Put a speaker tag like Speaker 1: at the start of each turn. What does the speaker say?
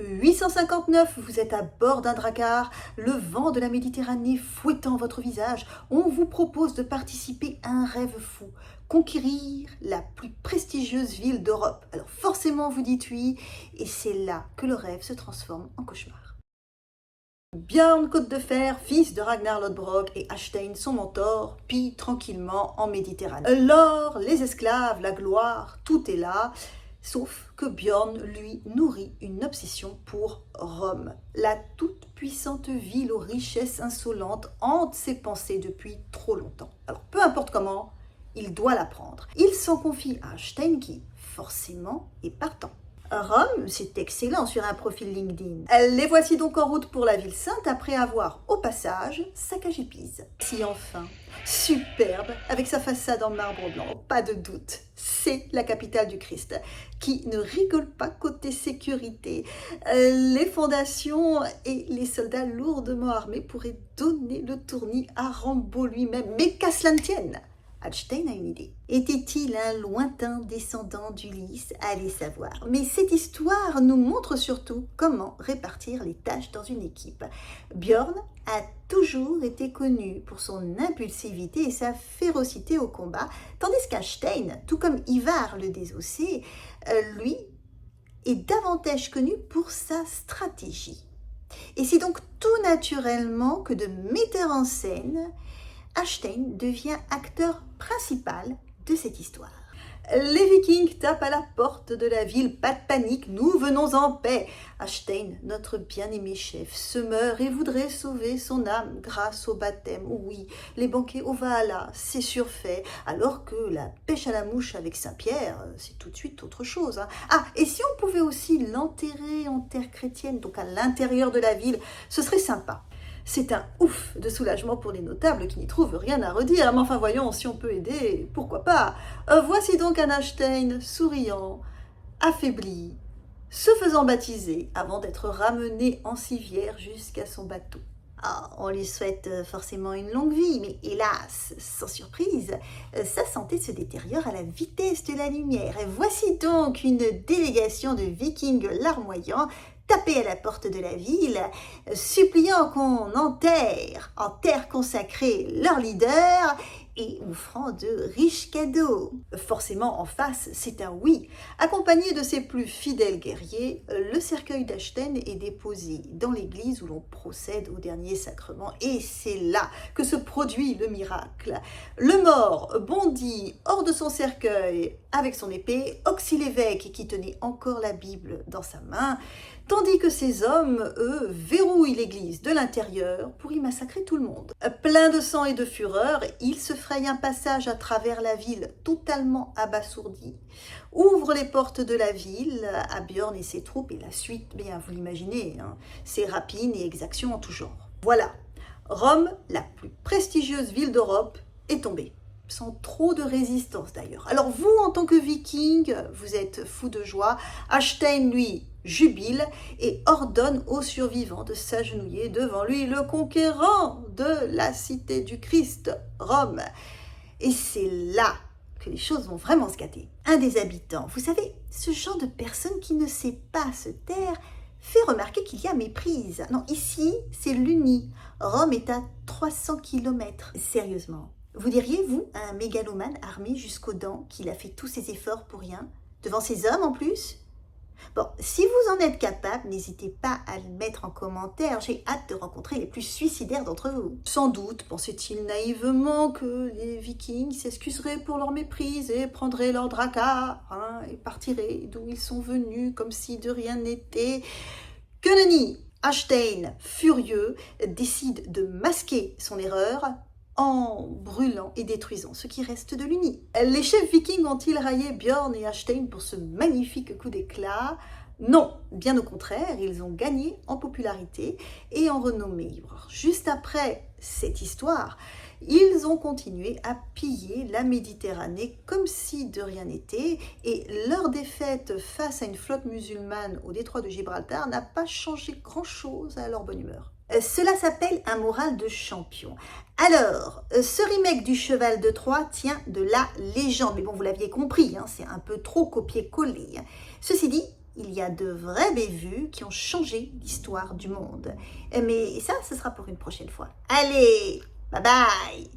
Speaker 1: 859, vous êtes à bord d'un drakkar, le vent de la Méditerranée fouettant votre visage. On vous propose de participer à un rêve fou, conquérir la plus prestigieuse ville d'Europe. Alors forcément vous dites oui, et c'est là que le rêve se transforme en cauchemar. Björn Côte de Fer, fils de Ragnar Lodbrok et Ashstein, son mentor, pille tranquillement en Méditerranée. L'or, les esclaves, la gloire, tout est là. Sauf que Björn, lui, nourrit une obsession pour Rome. La toute-puissante ville aux richesses insolentes hante ses pensées depuis trop longtemps. Alors, peu importe comment, il doit la prendre. Il s'en confie à Ashstein qui, forcément, est partant. Rome, c'est excellent sur un profil LinkedIn. Les voici donc en route pour la ville sainte après avoir, au passage, saccagé Pise. Si enfin, superbe, avec sa façade en marbre blanc, pas de doute, c'est la capitale du Christ, qui ne rigole pas côté sécurité. Les fondations et les soldats lourdement armés pourraient donner le tournis à Rambo lui-même, mais qu'à cela ne tienne. Ashstein a une idée. Était-il un lointain descendant d'Ulysse? Allez savoir. Mais cette histoire nous montre surtout comment répartir les tâches dans une équipe. Björn a toujours été connu pour son impulsivité et sa férocité au combat, tandis qu'Ashstein, tout comme Ivar le Désossé, lui, est davantage connu pour sa stratégie. Et c'est donc tout naturellement que de metteur en scène, Ashstein devient acteur principal de cette histoire. Les Vikings tapent à la porte de la ville, pas de panique, nous venons en paix. Ashstein, notre bien-aimé chef, se meurt et voudrait sauver son âme grâce au baptême. Oui, les banquets au Valhalla, c'est surfait, alors que la pêche à la mouche avec Saint-Pierre, c'est tout de suite autre chose. Ah, et si on pouvait aussi l'enterrer en terre chrétienne, donc à l'intérieur de la ville, ce serait sympa. C'est un ouf de soulagement pour les notables qui n'y trouvent rien à redire. Mais enfin, voyons, si on peut aider, pourquoi pas. Voici donc un Ashstein souriant, affaibli, se faisant baptiser avant d'être ramené en civière jusqu'à son bateau. Ah, on lui souhaite forcément une longue vie, mais hélas, sans surprise, sa santé se détériore à la vitesse de la lumière. Et voici donc une délégation de Vikings larmoyants taper à la porte de la ville, suppliant qu'on enterre en terre consacrée leur leader et offrant de riches cadeaux. Forcément, en face, c'est un oui. Accompagné de ses plus fidèles guerriers, le cercueil d'Ashstein est déposé dans l'église où l'on procède au dernier sacrement. Et c'est là que se produit le miracle. Le mort bondit hors de son cercueil avec son épée, Oxy l'évêque qui tenait encore la Bible dans sa main, tandis que ces hommes, eux, verrouillent l'église de l'intérieur pour y massacrer tout le monde. Plein de sang et de fureur, ils se frayent un passage à travers la ville totalement abasourdi, ouvrent les portes de la ville à Björn et ses troupes, et la suite, bien vous l'imaginez, c'est rapine et exaction en tout genre. Voilà, Rome, la plus prestigieuse ville d'Europe, est tombée. Sans trop de résistance d'ailleurs. Alors vous, en tant que viking, vous êtes fou de joie. Ashstein, lui, jubile et ordonne aux survivants de s'agenouiller devant lui, le conquérant de la cité du Christ, Rome. Et c'est là que les choses vont vraiment se gâter. Un des habitants, vous savez, ce genre de personne qui ne sait pas se taire, fait remarquer qu'il y a méprise. Non, ici, c'est l'Uni. Rome est à 300 km. Sérieusement. Vous diriez, vous, à un mégalomane armé jusqu'aux dents qu'il a fait tous ses efforts pour rien, devant ses hommes en plus? Bon, si vous en êtes capable, n'hésitez pas à le mettre en commentaire. J'ai hâte de rencontrer les plus suicidaires d'entre vous. Sans doute pensait-il naïvement que les Vikings s'excuseraient pour leur méprise et prendraient leur drakkar et partiraient d'où ils sont venus comme si de rien n'était. Que nenni! Ashstein, furieux, décide de masquer son erreur en brûlant et détruisant ce qui reste de l'Uni. Les chefs vikings ont-ils raillé Björn et Ashstein pour ce magnifique coup d'éclat? Non, bien au contraire, ils ont gagné en popularité et en renommée. Alors, juste après cette histoire, ils ont continué à piller la Méditerranée comme si de rien n'était, et leur défaite face à une flotte musulmane au détroit de Gibraltar n'a pas changé grand-chose à leur bonne humeur. Cela s'appelle un moral de champion. Alors, ce remake du Cheval de Troie tient de la légende. Mais bon, vous l'aviez compris, c'est un peu trop copié-collé. Ceci dit, il y a de vrais bévus qui ont changé l'histoire du monde. Mais ça, ce sera pour une prochaine fois. Allez, bye bye!